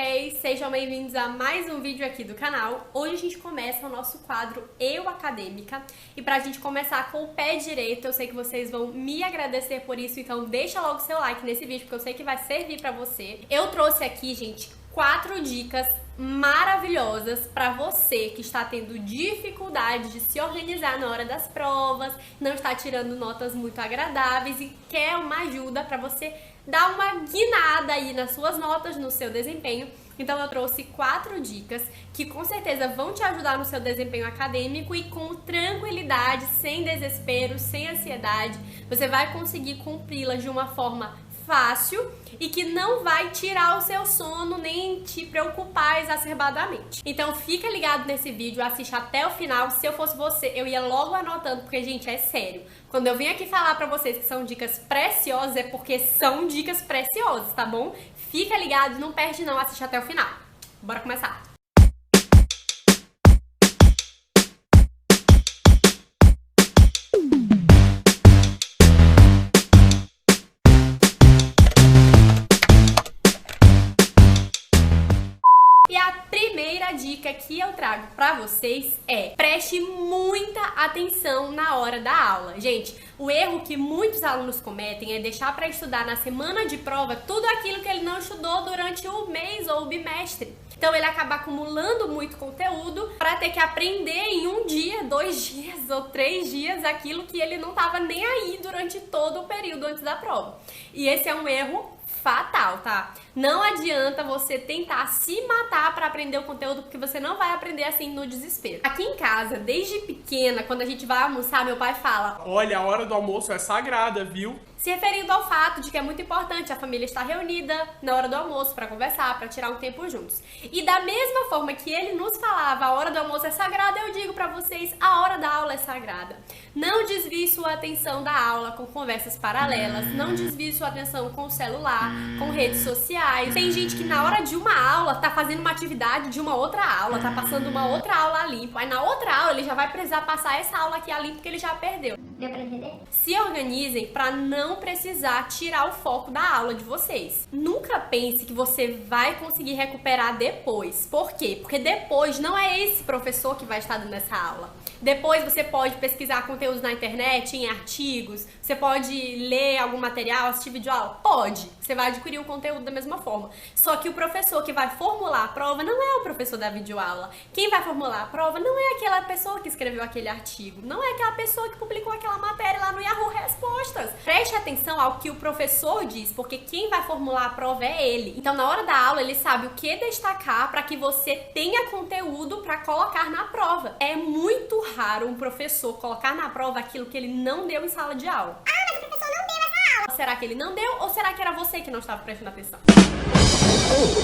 vocês? Sejam bem-vindos a mais um vídeo aqui do canal. Hoje a gente começa o nosso quadro Eu Acadêmica. E pra gente começar com o pé direito, eu sei que vocês vão me agradecer por isso, então deixa logo seu like nesse vídeo, porque eu sei que vai servir pra você. Eu trouxe aqui, gente, 4 dicas maravilhosas para você que está tendo dificuldade de se organizar na hora das provas, não está tirando notas muito agradáveis e quer uma ajuda para você dar uma guinada aí nas suas notas, no seu desempenho. Então eu trouxe 4 dicas que com certeza vão te ajudar no seu desempenho acadêmico e com tranquilidade, sem desespero, sem ansiedade, você vai conseguir cumpri-las de uma forma fácil e que não vai tirar o seu sono nem te preocupar exacerbadamente. Então fica ligado nesse vídeo, assiste até o final. Se eu fosse você, eu ia logo anotando, porque, gente, é sério. Quando eu vim aqui falar pra vocês que são dicas preciosas, é porque são dicas preciosas, tá bom? Fica ligado, não perde não, assiste até o final. Bora começar! Dica que eu trago pra vocês é: preste muita atenção na hora da aula. Gente, o erro que muitos alunos cometem é deixar pra estudar na semana de prova tudo aquilo que ele não estudou durante o mês ou o bimestre. Então ele acaba acumulando muito conteúdo para ter que aprender em um dia, 2 dias ou 3 dias aquilo que ele não estava nem aí durante todo o período antes da prova. E esse é um erro fatal, tá? Não adianta você tentar se matar para aprender o conteúdo, porque você não vai aprender assim no desespero. Aqui em casa, desde pequena, quando a gente vai almoçar, meu pai fala: olha, a hora do almoço é sagrada, viu? Se referindo ao fato de que é muito importante a família estar reunida na hora do almoço para conversar, para tirar um tempo juntos. E da mesma forma que ele nos falava, a hora do almoço é sagrada, eu digo para vocês, a hora da aula é sagrada. Não desvie sua atenção da aula com conversas paralelas, não desvie sua atenção com o celular, com redes sociais. Tem gente que na hora de uma aula tá fazendo uma atividade de uma outra aula, tá passando uma outra aula a limpo. Aí na outra aula ele já vai precisar passar essa aula aqui a limpo porque ele já perdeu. Deu pra entender? Se organizem para não precisar tirar o foco da aula de vocês. Nunca pense que você vai conseguir recuperar depois. Por quê? Porque depois não é esse professor que vai estar dando essa aula. Depois você pode pesquisar conteúdos na internet, em artigos, você pode ler algum material, assistir videoaula? Pode! Você vai adquirir o conteúdo da mesma forma. Só que o professor que vai formular a prova não é o professor da videoaula. Quem vai formular a prova não é aquela pessoa que escreveu aquele artigo, não é aquela pessoa que publicou aquela matéria lá no Yahoo Respostas. Preste atenção ao que o professor diz, porque quem vai formular a prova é ele. Então, na hora da aula, ele sabe o que destacar para que você tenha conteúdo para colocar na prova. É muito raro um professor colocar na prova aquilo que ele não deu em sala de aula. Ah, mas o professor não deu essa aula. Será que ele não deu ou será que era você que não estava prestando atenção?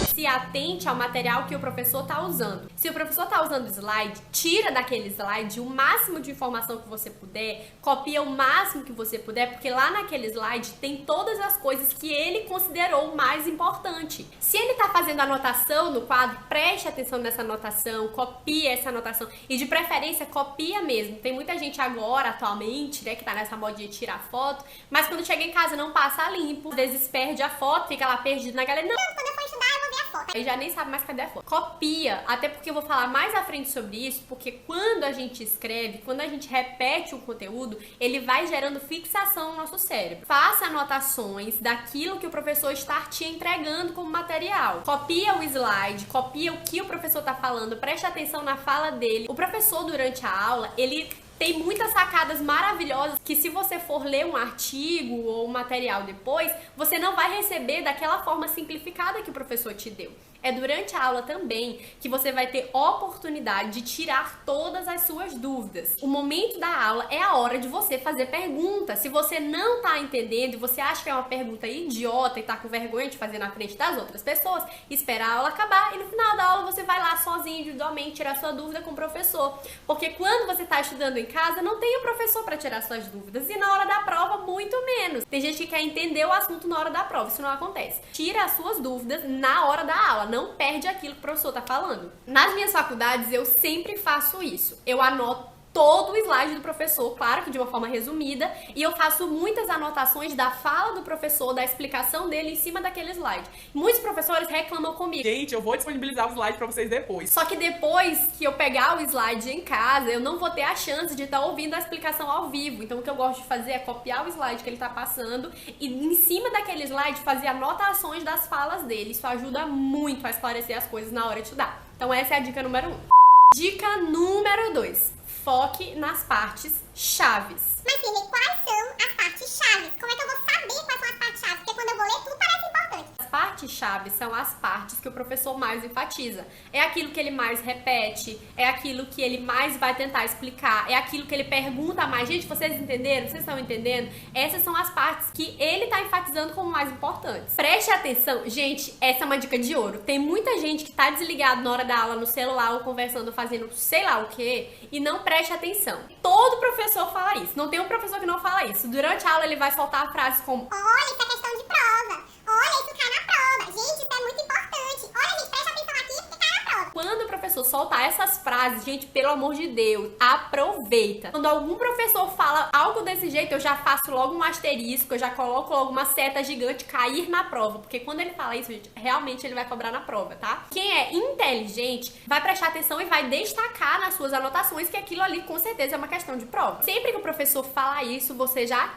Se atente ao material que o professor está usando. Se o professor está usando slide, tira daquele slide o máximo de informação que você puder, copia o máximo que você puder, porque lá naquele slide tem todas as coisas que ele considerou mais importante. Se ele está fazendo anotação no quadro, preste atenção nessa anotação, copia essa anotação e de preferência copia mesmo. Tem muita gente agora, atualmente, né, que tá nessa modinha de tirar foto, mas quando chega em casa não passa a limpo, às vezes perde a foto, fica lá perdido na galeria. Quando eu for estudar, eu vou ver a foto. Aí já nem sabe mais cadê a foto. Copia, até porque eu vou falar mais à frente sobre isso, porque quando a gente escreve, quando a gente repete o conteúdo, ele vai gerando fixação no nosso cérebro. Faça anotações daquilo que o professor está te entregando como material. Copia o slide, copia o que o professor está falando, preste atenção na fala dele. O professor, durante a aula, ele tem muitas sacadas maravilhosas que, se você for ler um artigo ou um material depois, você não vai receber daquela forma simplificada que o professor te deu. É durante a aula também que você vai ter oportunidade de tirar todas as suas dúvidas. O momento da aula é a hora de você fazer perguntas. Se você não tá entendendo e você acha que é uma pergunta idiota e tá com vergonha de fazer na frente das outras pessoas, espera a aula acabar e no final da aula você vai lá sozinho, individualmente, tirar sua dúvida com o professor. Porque quando você tá estudando em casa, não tem o professor para tirar suas dúvidas e na hora da prova, muito menos. Tem gente que quer entender o assunto na hora da prova, isso não acontece. Tira as suas dúvidas na hora da aula, não perde aquilo que o professor tá falando. Nas minhas faculdades, eu sempre faço isso. Eu anoto todo o slide do professor, claro que de uma forma resumida, e eu faço muitas anotações da fala do professor, da explicação dele em cima daquele slide. Muitos professores reclamam comigo. Gente, eu vou disponibilizar o slide pra vocês depois. Só que depois que eu pegar o slide em casa, eu não vou ter a chance de estar ouvindo a explicação ao vivo. Então o que eu gosto de fazer é copiar o slide que ele tá passando e em cima daquele slide fazer anotações das falas dele. Isso ajuda muito a esclarecer as coisas na hora de estudar. Então essa é a dica número 1. Dica número 2. Foque nas partes chaves. Mas, Sidney, quais são as partes chaves? Como é que eu vou saber quais são as partes chaves? Porque quando eu vou ler, tudo parece importante. As partes chaves são as partes que o professor mais enfatiza. É aquilo que ele mais repete, é aquilo que ele mais vai tentar explicar, é aquilo que ele pergunta mais. Gente, vocês entenderam? Vocês estão entendendo? Essas são as partes que ele tá enfatizando como mais importantes. Preste atenção. Gente, essa é uma dica de ouro. Tem muita gente que tá desligado na hora da aula no celular ou conversando, fazendo sei lá o que, e não preste atenção. Todo professor fala isso. Não tem um professor que não fala isso. Durante a aula ele vai soltar frases como: olha, isso é questão de prova. Olha, isso cai na prova. Gente, isso é muito importante. Olha, gente, presta atenção aqui porque cai na prova. quando o professor soltar essas frases, gente, pelo amor de Deus, aproveita. Quando algum professor fala algo desse jeito, eu já faço logo um asterisco, eu já coloco logo uma seta gigante cair na prova. Porque quando ele fala isso, gente, realmente ele vai cobrar na prova, tá? Quem é inteligente vai prestar atenção e vai destacar nas suas anotações que aquilo ali com certeza é uma questão de prova. Sempre que o professor fala isso, você já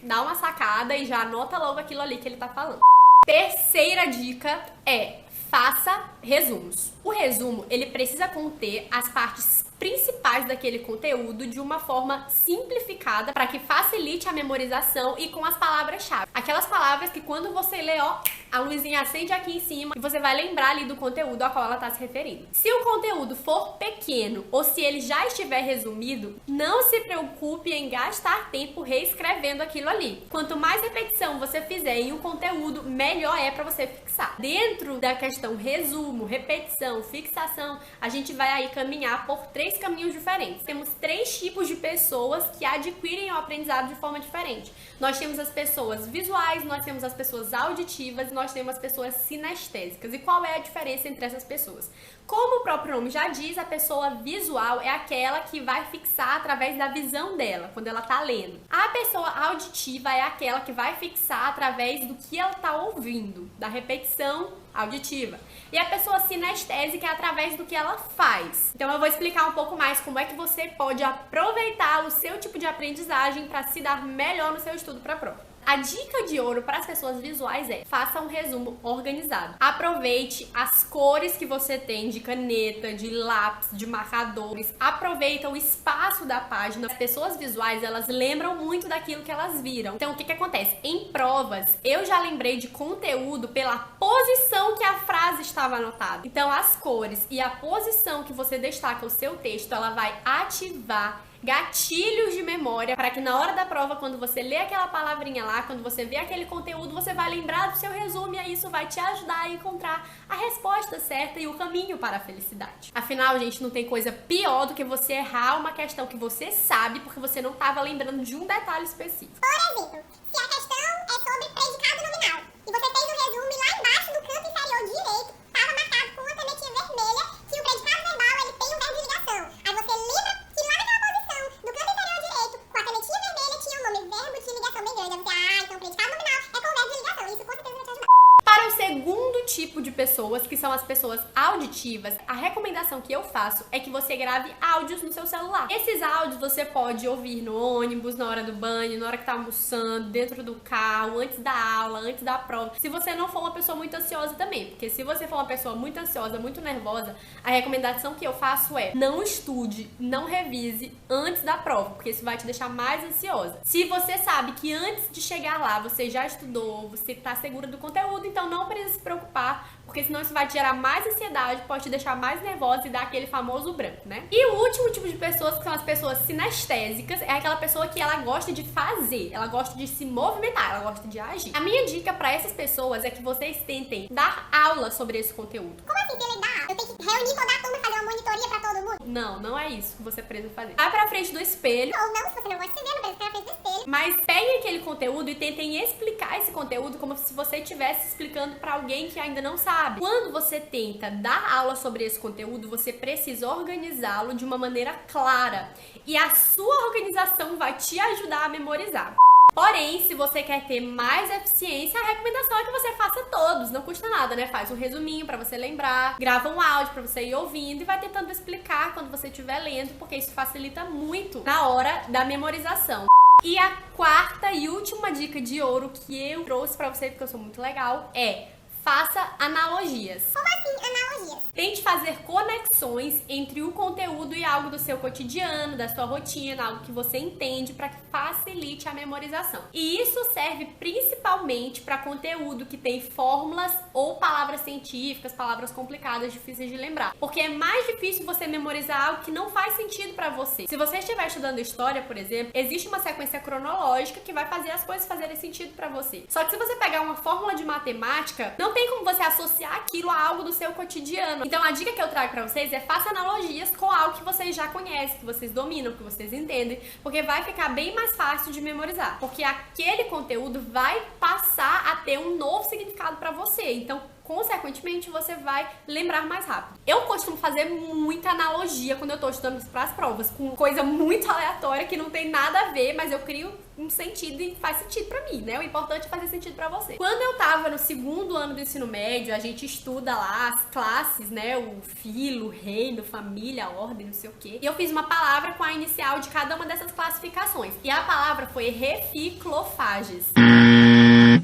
dá uma sacada e já anota logo aquilo ali que ele tá falando. Terceira dica é: faça resumos. O resumo, ele precisa conter as partes principais daquele conteúdo de uma forma simplificada para que facilite a memorização e com as palavras-chave. Aquelas palavras que quando você lê, ó, a luzinha acende aqui em cima e você vai lembrar ali do conteúdo ao qual ela está se referindo. Se o conteúdo for pequeno ou se ele já estiver resumido, não se preocupe em gastar tempo reescrevendo aquilo ali. Quanto mais repetição você fizer em um conteúdo, melhor é para você fixar. Dentro da questão resumo, repetição, fixação, a gente vai aí caminhar por 3 caminhos diferentes. Temos 3 tipos de pessoas que adquirem o aprendizado de forma diferente. Nós temos as pessoas visuais, nós temos as pessoas auditivas, nós temos as pessoas sinestésicas. E qual é a diferença entre essas pessoas? Como o próprio nome já diz, a pessoa visual é aquela que vai fixar através da visão dela, quando ela tá lendo. A pessoa auditiva é aquela que vai fixar através do que ela tá ouvindo, da repetição auditiva. E a pessoa sinestésica é através do que ela faz. Então eu vou explicar um pouco mais como é que você pode aproveitar o seu tipo de aprendizagem para se dar melhor no seu estudo para a prova. A dica de ouro para as pessoas visuais é: faça um resumo organizado. Aproveite as cores que você tem de caneta, de lápis, de marcadores. Aproveita o espaço da página. As pessoas visuais, elas lembram muito daquilo que elas viram. Então, o que acontece? Em provas, eu já lembrei de conteúdo pela posição que a frase estava anotada. Então, as cores e a posição que você destaca o seu texto, ela vai ativar gatilhos de memória para que na hora da prova, quando você lê aquela palavrinha lá, quando você vê aquele conteúdo, você vai lembrar do seu resumo e aí isso vai te ajudar a encontrar a resposta certa e o caminho para a felicidade. Afinal, gente, não tem coisa pior do que você errar uma questão que você sabe porque você não estava lembrando de um detalhe específico. Por exemplo, se a questão é sobre predicado nominal e você fez um resumo e lá embaixo no canto inferior direito estava marcado com uma canetinha vermelha que o predicado verbal ele tem um verbo de ligação. Aí você lembra que lá naquela posição, no canto inferior direito, com a canetinha vermelha tinha o nome verbo de ligação bem grande. Aí você, então o predicado nominal é com o verbo de ligação. Isso com certeza vai te ajudar. Para o segundo tipo de pessoas, que são as pessoas auditivas, a recomendação que eu faço é que você grave áudios no seu celular. Esses áudios você pode ouvir no ônibus, na hora do banho, na hora que tá almoçando, dentro do carro, antes da aula, antes da prova. Se você não for uma pessoa muito ansiosa também, porque se você for uma pessoa muito ansiosa, muito nervosa, a recomendação que eu faço é: não estude, não revise antes da prova, porque isso vai te deixar mais ansiosa. Se você sabe que antes de chegar lá você já estudou, você tá segura do conteúdo, então não precisa se preocupar, porque senão isso vai te gerar mais ansiedade, pode te deixar mais nervosa e dar aquele famoso branco, né? E o último tipo de pessoas, que são as pessoas sinestésicas, é aquela pessoa que ela gosta de fazer, ela gosta de se movimentar, ela gosta de agir. A minha dica para essas pessoas é que vocês tentem dar aula sobre esse conteúdo. Como assim, se ele dá? Eu tenho que reunir toda a turma e fazer uma monitoria pra todo mundo? Não, não é isso que você precisa fazer. Vai pra frente do espelho. Ou não, se você não gosta de se ver, não precisa ficar na frente do espelho. Mas peguem aquele conteúdo e tentem explicar esse conteúdo como se você estivesse explicando pra alguém que ainda não sabe. Quando você tenta dar aula sobre esse conteúdo, você precisa organizá-lo de uma maneira clara. E a sua organização vai te ajudar a memorizar. Porém, se você quer ter mais eficiência, a recomendação é que você faça todos, não custa nada, né? Faz um resuminho pra você lembrar, grava um áudio pra você ir ouvindo e vai tentando explicar quando você estiver lendo, porque isso facilita muito na hora da memorização. E a quarta e última dica de ouro que eu trouxe pra você, porque eu sou muito legal, é: faça analogias. Como assim, analogias? Tente fazer conexões entre o conteúdo e algo do seu cotidiano, da sua rotina, algo que você entende, para que facilite a memorização. E isso serve principalmente para conteúdo que tem fórmulas ou palavras científicas, palavras complicadas, difíceis de lembrar. Porque é mais difícil você memorizar algo que não faz sentido para você. Se você estiver estudando história, por exemplo, existe uma sequência cronológica que vai fazer as coisas fazerem sentido para você. Só que se você pegar uma fórmula de matemática, não tem como você associar aquilo a algo do seu cotidiano. Então a dica que eu trago pra vocês é: faça analogias com algo que vocês já conhecem, que vocês dominam, que vocês entendem, porque vai ficar bem mais fácil de memorizar. Porque aquele conteúdo vai passar a ter um novo significado pra você. Então, consequentemente, você vai lembrar mais rápido. Eu costumo fazer muita analogia quando eu tô estudando para as provas, com coisa muito aleatória que não tem nada a ver, mas eu crio um sentido e faz sentido pra mim, né? O importante é fazer sentido pra você. Quando eu tava no segundo ano do ensino médio, a gente estuda lá as classes, né? O filo, reino, família, ordem, não sei o quê. E eu fiz uma palavra com a inicial de cada uma dessas classificações. E a palavra foi reficlofages.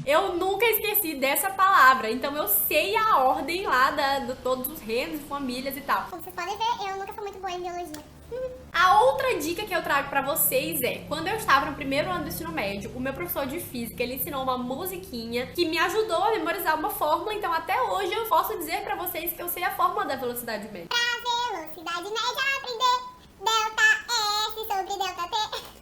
Eu nunca esqueci dessa palavra, então eu sei a ordem lá de todos os reinos, famílias e tal. Como vocês podem ver, eu nunca fui muito boa em biologia. A outra dica que eu trago pra vocês é: quando eu estava no primeiro ano do ensino médio, o meu professor de física, ele ensinou uma musiquinha que me ajudou a memorizar uma fórmula, então até hoje eu posso dizer pra vocês que eu sei a fórmula da velocidade média. Pra velocidade média, aprender delta S sobre delta T.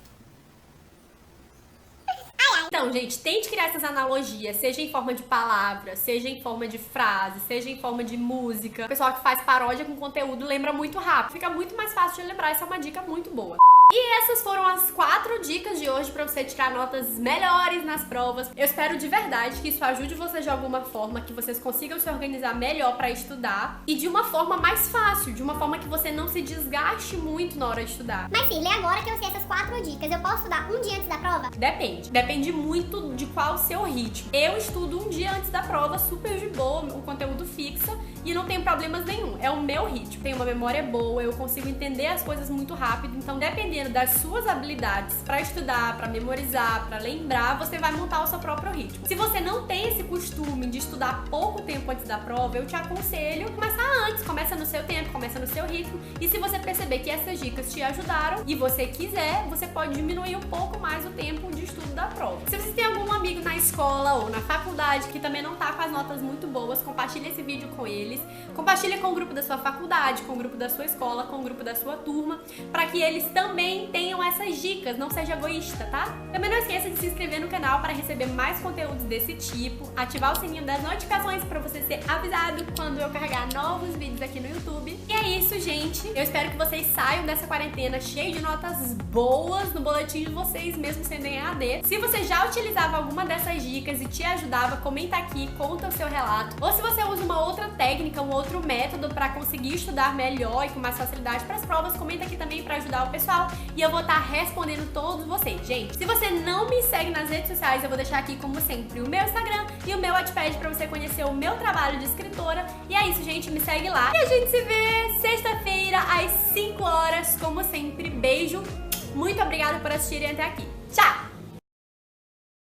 Então, gente, tente criar essas analogias, seja em forma de palavra, seja em forma de frase, seja em forma de música. O pessoal que faz paródia com conteúdo lembra muito rápido, fica muito mais fácil de lembrar, essa é uma dica muito boa. E essas foram as 4 dicas de hoje pra você tirar notas melhores nas provas. Eu espero de verdade que isso ajude vocês de alguma forma, que vocês consigam se organizar melhor pra estudar e de uma forma mais fácil, de uma forma que você não se desgaste muito na hora de estudar. Mas Cirlei, agora que eu sei essas 4 dicas, eu posso estudar um dia antes da prova? Depende muito de qual o seu ritmo. Eu estudo um dia antes da prova, super de boa, o conteúdo fixa e não tenho problemas nenhum. É o meu ritmo. Tenho uma memória boa, eu consigo entender as coisas muito rápido, então dependendo das suas habilidades pra estudar, pra memorizar, pra lembrar, você vai montar o seu próprio ritmo. Se você não tem esse costume de estudar pouco tempo antes da prova, eu te aconselho começar antes, começa no seu tempo, começa no seu ritmo, e se você perceber que essas dicas te ajudaram e você quiser, você pode diminuir um pouco mais o tempo de estudo da prova. Se você tem algum amigo na escola ou na faculdade que também não tá com as notas muito boas, compartilha esse vídeo com eles, compartilha com o grupo da sua faculdade, com o grupo da sua escola, com o grupo da sua turma, para que eles também tenham essas dicas, não seja egoísta, tá? Também não esqueça de se inscrever no canal para receber mais conteúdos desse tipo, ativar o sininho das notificações para você ser avisado quando eu carregar novos vídeos aqui no YouTube. E é isso, gente. Eu espero que vocês saiam dessa quarentena cheio de notas boas no boletim de vocês, mesmo sendo em EAD. Se você já utilizava alguma dessas dicas e te ajudava, comenta aqui, conta o seu relato. Ou se você usa uma outra técnica, um outro método para conseguir estudar melhor e com mais facilidade para as provas, comenta aqui também para ajudar o pessoal. E eu vou estar respondendo todos vocês, gente. Se você não me segue nas redes sociais, eu vou deixar aqui, como sempre, o meu Instagram e o meu Wattpad pra você conhecer o meu trabalho de escritora. E é isso, gente. Me segue lá. E a gente se vê sexta-feira, às 5 horas, como sempre. Beijo. Muito obrigada por assistirem até aqui. Tchau!